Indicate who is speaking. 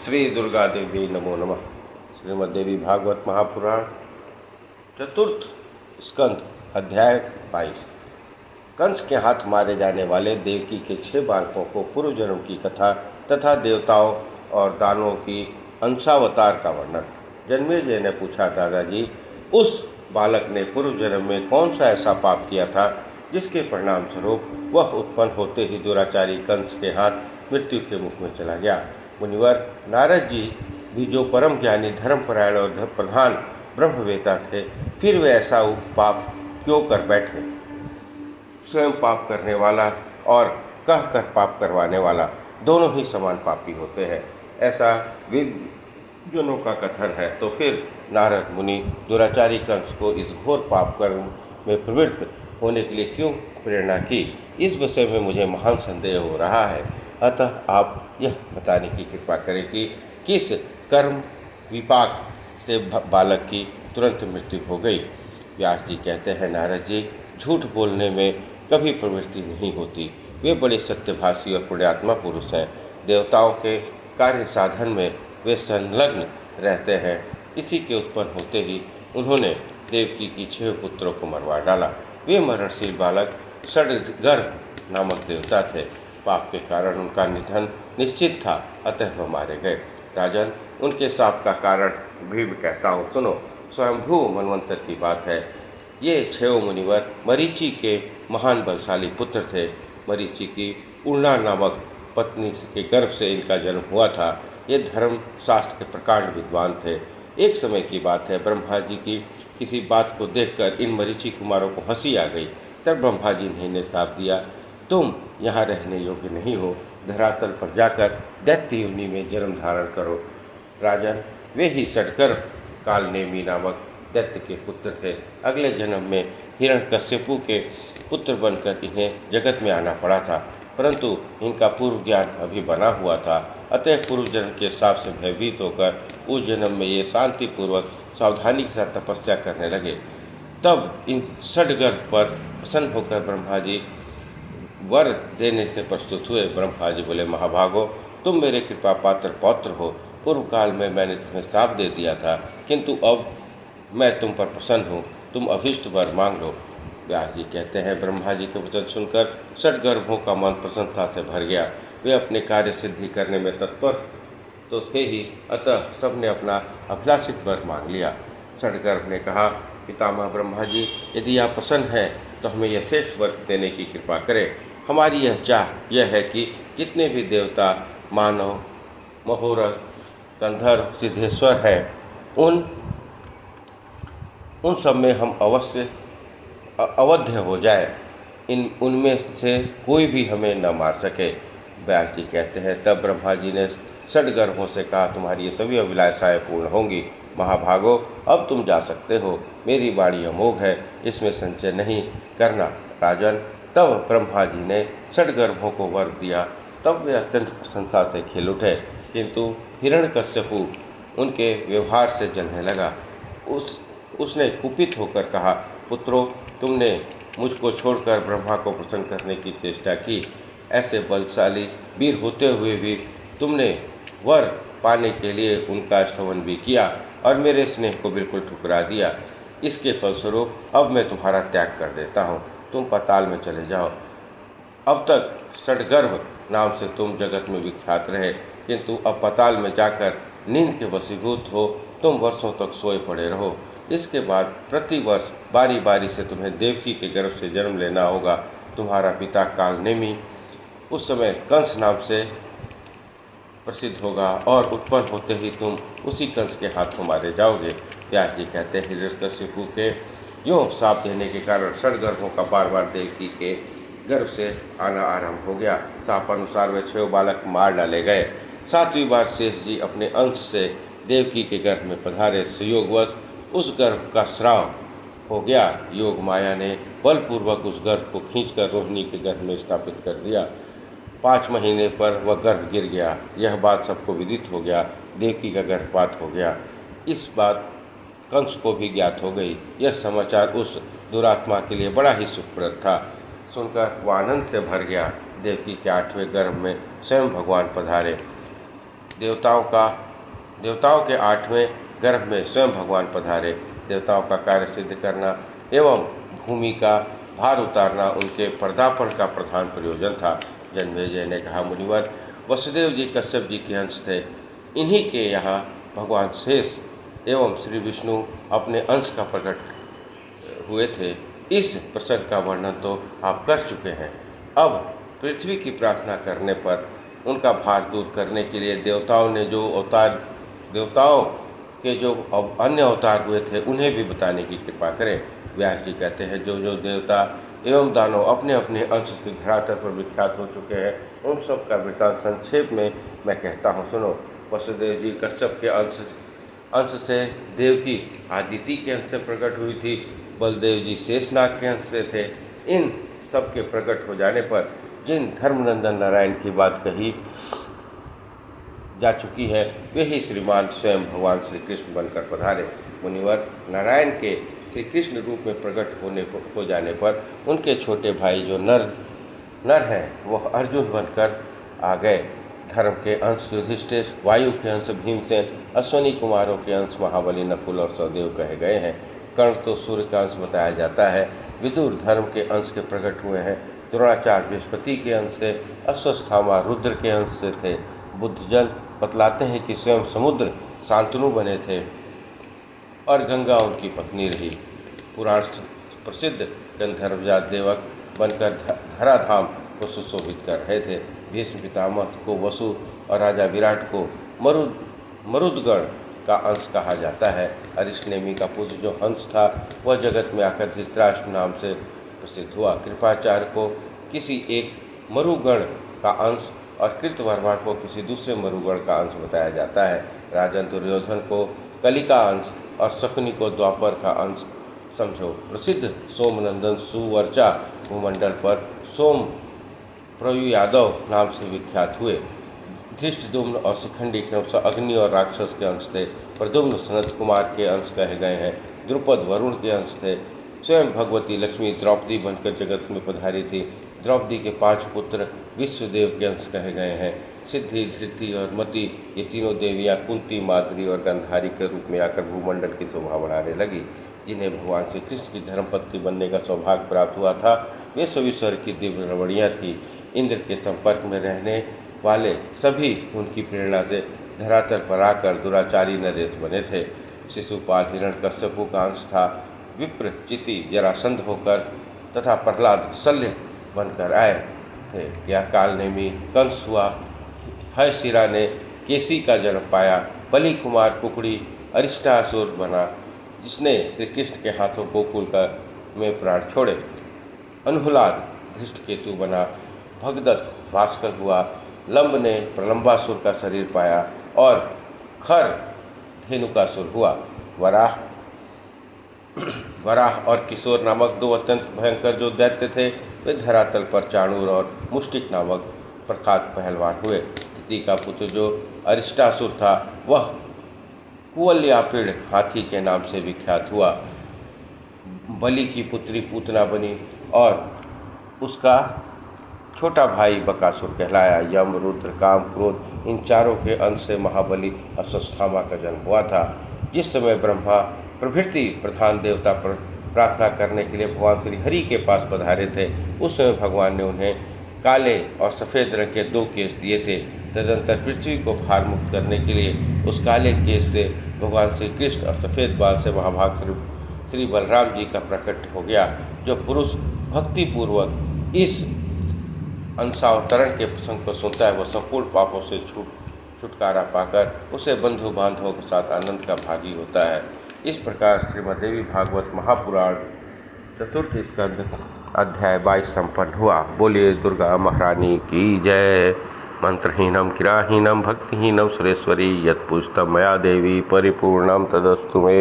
Speaker 1: श्री दुर्गा देवी नमो नमः। श्रीमद्देवी भागवत महापुराण चतुर्थ स्कंध अध्याय 22। कंस के हाथ मारे जाने वाले देवकी के 6 बालकों को पूर्व जन्म की कथा तथा देवताओं और दानवों की अंशावतार का वर्णन। जन्मेजय ने पूछा, दादाजी, उस बालक ने पूर्व जन्म में कौन सा ऐसा पाप किया था जिसके परिणाम स्वरूप वह उत्पन्न होते ही दुराचारी कंस के हाथ मृत्यु के मुख में चला गया? मुनिवर, नारद जी भी जो परम ज्ञानी, धर्मपरायण और प्रधान ब्रह्मवेता थे, फिर वे ऐसा पाप क्यों कर बैठे? स्वयं पाप करने वाला और कह कर पाप करवाने वाला दोनों ही समान पापी होते हैं, ऐसा विद्वानों का कथन है। तो फिर नारद मुनि दुराचारी कंस को इस घोर पाप कर्म में प्रवृत्त होने के लिए क्यों प्रेरणा की, इस विषय में मुझे महान संदेह हो रहा है। अतः आप यह बताने की कृपा करें कि किस कर्म विपाक से बालक की तुरंत मृत्यु हो गई। व्यास जी कहते हैं, नारद जी, झूठ बोलने में कभी प्रवृत्ति नहीं होती। वे बड़े सत्यभाषी और पुण्यात्मा पुरुष हैं। देवताओं के कार्य साधन में वे संलग्न रहते हैं। इसी के उत्पन्न होते ही उन्होंने देवकी की 6 पुत्रों को मरवा डाला। वे मरणशील बालक षड्गर्भ नामक देवता थे। पाप के कारण उनका निधन निश्चित था, अतः वह मारे गए। राजन, उनके शाप का कारण भी कहता हूँ, सुनो। स्वयंभू मनवंतर की बात है। ये 6 मुनिवर मरीचि के महान बलशाली पुत्र थे। मरीचि की उड़ना नामक पत्नी के गर्भ से इनका जन्म हुआ था। ये धर्म शास्त्र के प्रकांड विद्वान थे। एक समय की बात है, ब्रह्मा जी की किसी बात को देखकर इन मरीचि कुमारों को हंसी आ गई। तब ब्रह्मा जी ने इन्हें शाप दिया, तुम यहाँ रहने योग्य नहीं हो, धरातल पर जाकर दैत्य योनि में जन्म धारण करो। राजन, वे ही षड्गर्भ कालनेमी नामक दैत्य के पुत्र थे। अगले जन्म में हिरण्यकश्यपु के पुत्र बनकर इन्हें जगत में आना पड़ा था, परंतु इनका पूर्व ज्ञान अभी बना हुआ था। अतः पूर्व जन्म के शाप से भयभीत होकर उस जन्म में ये शांतिपूर्वक सावधानी के साथ तपस्या करने लगे। तब इन षड्गर्भ पर प्रसन्न होकर ब्रह्मा जी वर देने से प्रस्तुत हुए। ब्रह्मा जी बोले, महाभागो, तुम मेरे कृपा पात्र पौत्र हो। पूर्व काल में मैंने तुम्हें शाप दे दिया था, किंतु अब मैं तुम पर प्रसन्न हूँ। तुम अभीष्ट वर मांग लो। व्यास जी कहते हैं, ब्रह्मा जी के वचन सुनकर षड्गर्भों का मन प्रसन्नता से भर गया। वे अपने कार्य सिद्धि करने में तत्पर तो थे ही, अतः सबने अपना अभिलाषित वर मांग लिया। षड्गर्भ ने कहा, पितामह ब्रह्मा जी, यदि आप प्रसन्न हैं तो हमें यथेष्ट वर देने की कृपा करें। हमारी यह चाह यह है कि जितने भी देवता, मानव, महोरथ, गंधर्व, सिद्धेश्वर हैं, उन सब में हम अवश्य अवध्य हो जाए। उनमें से कोई भी हमें न मार सके। व्यास जी कहते हैं, तब ब्रह्मा जी ने षड्गर्भों से कहा, तुम्हारी ये सभी अभिलाषाएँ पूर्ण होंगी। महाभागो, अब तुम जा सकते हो। मेरी वाणी अमोघ है, इसमें संचय नहीं करना। राजन, तब ब्रह्मा जी ने षड्गर्भों को वर दिया। तब वे अत्यंत प्रशंसा से खिल उठे, किंतु हिरण्यकश्यपु उनके व्यवहार से जलने लगा। उसने कुपित होकर कहा, पुत्रों, तुमने मुझको छोड़कर ब्रह्मा को प्रसन्न करने की चेष्टा की। ऐसे बलशाली वीर होते हुए भी तुमने वर पाने के लिए उनका स्तवन भी किया और मेरे स्नेह को बिल्कुल ठुकरा दिया। इसके फलस्वरूप अब मैं तुम्हारा त्याग कर देता हूँ। तुम पाताल में चले जाओ। अब तक षड्गर्भ नाम से तुम जगत में विख्यात रहे, किंतु अब पाताल में जाकर नींद के वशीभूत हो तुम वर्षों तक सोए पड़े रहो। इसके बाद प्रतिवर्ष बारी बारी से तुम्हें देवकी के गर्भ से जन्म लेना होगा। तुम्हारा पिता कालनेमी उस समय कंस नाम से प्रसिद्ध होगा और उत्पन्न होते ही तुम उसी कंस के हाथों मारे जाओगे। व्यास जी कहते हैं, हिरण्यकश्यपु के यूँ शाप देने के कारण षड्गर्भों का बार बार देवकी के गर्भ से आना आरंभ हो गया। शाप अनुसार वे 6 बालक मार डाले गए। 7वीं बार शेष जी अपने अंश से देवकी के गर्भ में पधारे। संयोगवश उस गर्भ का श्राव हो गया। योग माया ने बलपूर्वक उस गर्भ को खींचकर रोहिणी के गर्भ में स्थापित कर दिया। 5 महीने पर वह गर्भ गिर गया। यह बात सबको विदित हो गया। देवकी का गर्भपात हो गया। इस बात कंस को भी ज्ञात हो गई। यह समाचार उस दुरात्मा के लिए बड़ा ही सुखप्रद था। सुनकर वह आनंद से भर गया। देवकी के 8वें गर्भ में स्वयं भगवान पधारे। देवताओं के 8वें गर्भ में स्वयं भगवान पधारे। देवताओं का कार्य सिद्ध करना एवं भूमि का भार उतारना उनके पर्दापण का प्रधान प्रयोजन था। जन्मेजय ने कहा, मुनिवर, वसुदेव जी कश्यप जी के अंश थे। इन्हीं के यहाँ भगवान शेष एवं श्री विष्णु अपने अंश का प्रकट हुए थे। इस प्रसंग का वर्णन तो आप कर चुके हैं। अब पृथ्वी की प्रार्थना करने पर उनका भार दूर करने के लिए देवताओं के जो अन्य अवतार हुए थे उन्हें भी बताने की कृपा करें। व्यास जी कहते हैं, जो जो देवता एवं दानव अपने अपने अंश से धरातल पर विख्यात हो चुके हैं, उन सब का वृत्तांत संक्षेप में मैं कहता हूँ, सुनो। वसुदेव जी कश्यप के अंश से, देवकी आदिति के अंश से प्रकट हुई थी, बलदेव जी शेषनाग के अंश से थे। इन सब के प्रकट हो जाने पर जिन धर्मनंदन नारायण की बात कही जा चुकी है, वे ही श्रीमान स्वयं भगवान श्री कृष्ण बनकर पधारे। मुनिवर, नारायण के श्री कृष्ण रूप में प्रकट हो जाने पर उनके छोटे भाई जो नर हैं, वह अर्जुन बनकर आ गए। धर्म के अंश युधिष्ठिर, वायु के अंश भीमसेन, अश्वनी कुमारों के अंश महाबली नकुल और सहदेव कहे गए हैं। कर्ण तो सूर्य का अंश बताया जाता है। विदुर धर्म के अंश के प्रकट हुए हैं। द्रोणाचार्य बृहस्पति के अंश से, अश्वत्थामा रुद्र के अंश से थे। बुद्धजन बतलाते हैं कि स्वयं समुद्र शांतनु बने थे और गंगा उनकी पत्नी रही। पुराण प्रसिद्ध गंधर्वजात देवक बनकर धराधाम को सुशोभित कर रहे थे। भीष्म पितामह को वसु और राजा विराट को मरुदगण का अंश कहा जाता है। अरिष्टनेमी का पुत्र जो हंस था, वह जगत में आकर धृतराष्ट्र नाम से प्रसिद्ध हुआ। कृपाचार्य को किसी एक मरुगण का अंश और कृतवर्मा को किसी दूसरे मरुगण का अंश बताया जाता है। राजन दुर्योधन को कली का अंश और शकुनी को द्वापर का अंश समझो। प्रसिद्ध सोमनंदन सुवर्चा भूमंडल पर सोम प्रयु यादव नाम से विख्यात हुए। धृष्टद्युम्न और शिखंडी क्रमशः अग्नि और राक्षस के अंश थे। प्रद्युम्न सनत कुमार के अंश कहे गए हैं। द्रुपद वरुण के अंश थे। स्वयं भगवती लक्ष्मी द्रौपदी बनकर जगत में पधारी थी। द्रौपदी के 5 पुत्र विश्वदेव के अंश कहे गए हैं। सिद्धि, धृति और मति, ये तीनों देवियाँ कुंती, माद्री और गंधारी के रूप में आकर भूमंडल की शोभा बढ़ाने लगी। जिन्हें भगवान श्री कृष्ण की धर्मपत्नी बनने का सौभाग्य प्राप्त हुआ था, वे सभी स्वर्ग की दिव्य रमणियाँ थीं। इंद्र के संपर्क में रहने वाले सभी उनकी प्रेरणा से धरातल पर आकर दुराचारी नरेश बने थे। शिशुपाल हिरण्यकश्यपु का अंश था। विप्र चिति जरासंध होकर तथा प्रहलाद शल्य बनकर आए थे। क्या कालनेमी कंस हुआ। हयशिरा ने केसी का जन्म पाया। बलि कुमार कुकड़ी अरिष्टासुर बना, जिसने श्री कृष्ण के हाथों गोकुल में प्राण छोड़े। अनुहलाद धृष्टकेतु बना। भगदत्त भास्कर हुआ। लंब ने प्रलंबासुर का शरीर पाया और खर धेनुकासुर हुआ। वराह और किशोर नामक 2 अत्यंत भयंकर जो दैत्य थे, वे धरातल पर चाणूर और मुष्टिक नामक प्रख्यात पहलवान हुए। तिथि का पुत्र जो अरिष्टासुर था, वह कुवलयापीड़ हाथी के नाम से विख्यात हुआ। बलि की पुत्री पूतना बनी और उसका छोटा भाई बकासुर कहलाया। यम, रुद्र, काम, क्रोध, इन चारों के अंश से महाबली अश्वत्थामा का जन्म हुआ था। जिस समय ब्रह्मा प्रभृति प्रधान देवता पर प्रार्थना करने के लिए भगवान श्री हरि के पास पधारे थे, उस समय भगवान ने उन्हें काले और सफ़ेद रंग के 2 केस दिए थे। तदनंतर पृथ्वी को भार मुक्त करने के लिए उस काले केस से भगवान श्री कृष्ण और सफ़ेद बाल से महाभाग श्री बलराम जी का प्रकट हो गया। जो पुरुष भक्तिपूर्वक इस अंशावतरण के प्रसंग को सुनता है, वह संपूर्ण पापों से छुटकारा पाकर उसे बंधु बांधवों के साथ आनंद का भागी होता है। इस प्रकार श्रीमद्देवी भागवत महापुराण चतुर्थ स्कंद अध्याय 22 संपन्न हुआ। बोलिए दुर्गा महारानी की जय। मंत्रहीनम किराहीनम भक्तिहीनम सुरेश्वरी यत्पुस्तम मया देवी परिपूर्णम तदस्तु मे।